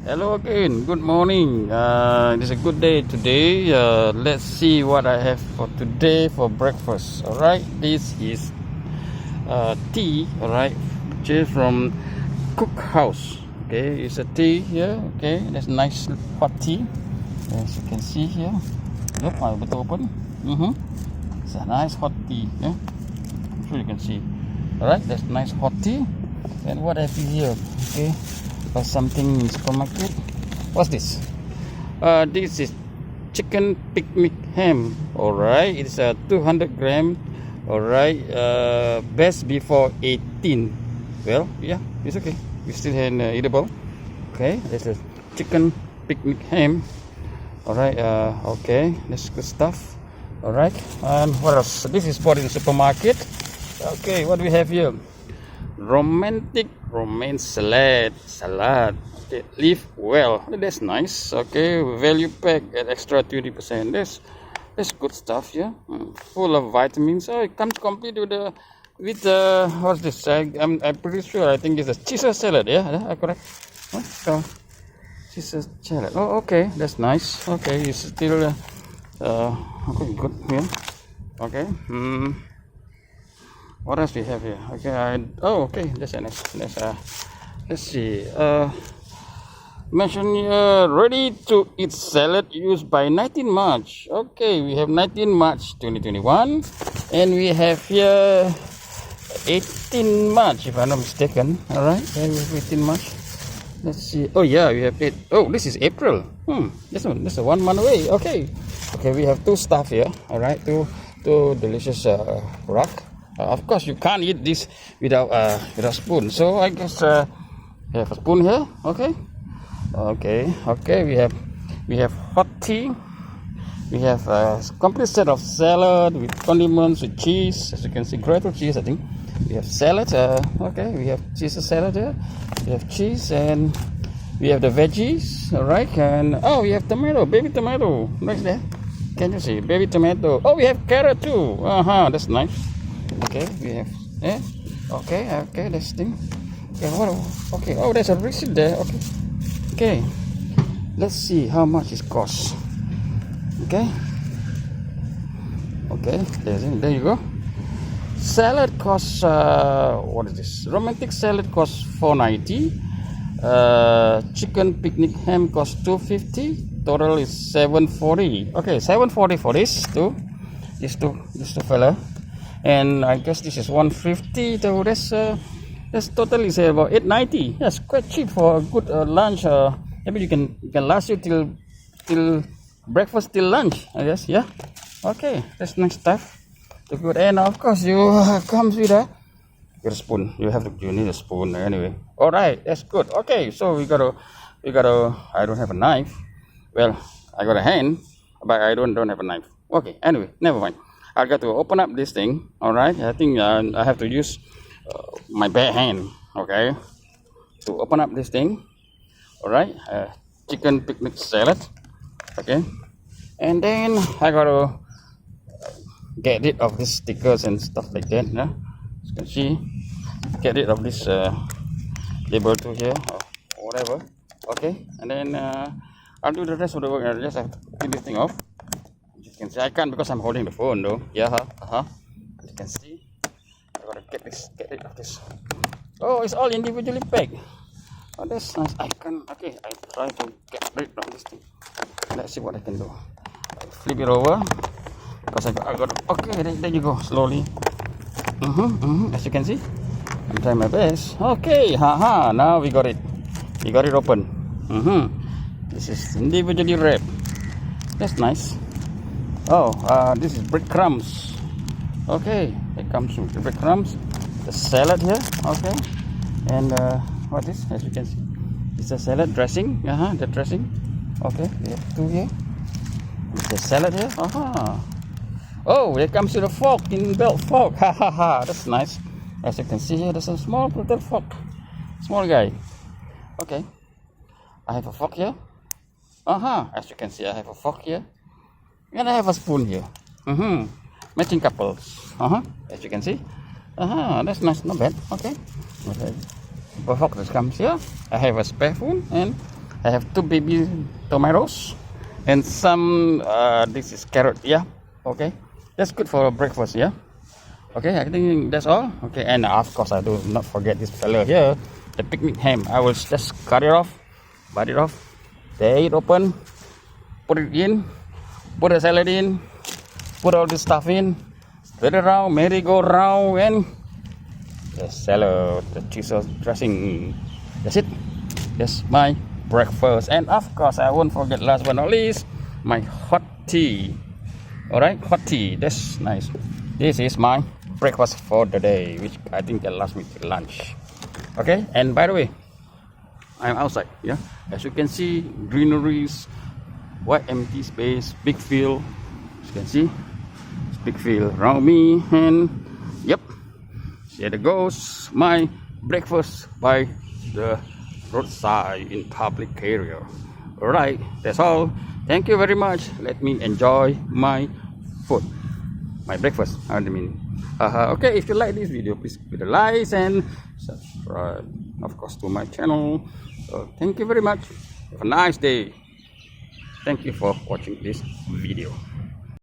Hello again, good morning. It is a good day today. Let's see what I have for today for breakfast. Alright, this is tea, alright, purchased from Cook House. Okay, it's a tea here. Okay, that's nice hot tea. As you can see here. Look, I will open. It's a nice hot tea. Yeah, I'm sure you can see. Alright, that's nice hot tea. And what have you here? Okay. Buy something in supermarket. What's this? This is chicken picnic ham. Alright, it's a 200 gram. Alright, best before 18. Well, yeah, it's okay. We still have eatable. Okay, this is chicken picnic ham. Alright, okay, that's good stuff. Alright, and what else? This is bought in the supermarket. Okay, what do we have here? Romance salad. Okay, live well. That's nice. Okay, value pack at extra 20%. That's good stuff. Yeah, full of vitamins. Oh, it comes complete with what's this? I'm pretty sure. I think it's a Caesar salad. Yeah, correct. What? So, Caesar salad. Oh, okay, that's nice. Okay, it's still okay, good. Yeah. Okay. What else we have here? Okay, okay, that's nice. Let's see. Mention here, ready to eat salad used by 19 March. Okay, we have 19 March 2021, and we have here 18 March, if I'm not mistaken. All right, then we have 18 March. Let's see. Oh yeah, we have it. Oh, this is April. This is 1 month away. Okay, we have two stuff here. All right, two delicious rock. Of course, you can't eat this without spoon. So I guess we have a spoon here. Okay. We have hot tea. We have a complete set of salad with condiments, with cheese. As you can see, grated cheese. I think we have salad. Okay, we have cheese salad here. We have cheese and we have the veggies. All right, and we have tomato, baby tomato. Right there. Can you see, baby tomato? Oh, we have carrot too. That's nice. Okay, we have okay, this thing. Okay, oh, there's a receipt there. Okay, let's see how much it costs. Okay, there you go. Salad costs what is this? Romantic salad costs $4.90. Chicken picnic ham costs $2.50. Total is $7.40. Okay, $7.40 for this two fella. And I guess this is $1.50. So that's totally say about $8.90. That's quite cheap for a good lunch. Maybe you can last you till breakfast till lunch, I guess. Yeah. Okay, that's nice stuff. The good, and of course you comes with a spoon. You need a spoon anyway. All right, that's good. Okay, so we gotta. I don't have a knife. Well, I got a hand, but I don't have a knife. Okay, anyway, never mind. I got to open up this thing. All right, I think I have to use my bare hand. Okay, to open up this thing. All right, chicken picnic salad. Okay, and then I gotta get rid of these stickers and stuff like that. Yeah, as you can see, get rid of this label to here or whatever. Okay, and then I'll do the rest of the work. I just have to peel this thing off. You can see I can't because I'm holding the phone though. Yeah, as you can see, I gotta get rid of this. Oh, it's all individually packed. Oh, that's nice. I try to get rid of this thing. Let's see what I can do. I flip it over because I got. Okay, there you go. Slowly. As you can see, I'm trying my best. Okay, now we got it. We got it open. This is individually wrapped. That's nice. Oh, this is breadcrumbs. Okay, it comes with the breadcrumbs. The salad here. Okay, and what is? As you can see, it's a salad dressing. The dressing. Okay, we have two here. It's the salad here. Oh, it comes with a fork, in-belt fork. That's nice. As you can see here, there's a small little fork. Small guy. Okay, I have a fork here. As you can see, I have a fork here. And I have a spoon here. Matching couples. As you can see. That's nice, not bad. Okay. The fork that comes here. I have a spare spoon and I have 2 baby tomatoes and some this is carrot. Yeah, okay, that's good for breakfast. Yeah, okay, I think that's all. Okay, and of course I do not forget this fella here, the picnic ham. I will just cut it off, bite it off, tear it open, put it in, put the salad in, put all this stuff in, stir it around, merry-go-round, and the salad, the cheese sauce dressing. That's it. That's my breakfast. And of course I won't forget, last but not least, my hot tea. All right, hot tea. That's nice. This is my breakfast for the day, which I think that lasts me till lunch. Okay, and by the way, I'm outside. Yeah, as you can see, greeneries, white empty space, big field. As you can see, it's big field around me, and yep, here goes my breakfast by the roadside in public area. All right, that's all. Thank you very much. Let me enjoy my food, my breakfast. I mean, okay, if you like this video, please give it a like and subscribe, of course, to my channel. So thank you very much. Have a nice day. Thank you for watching this video.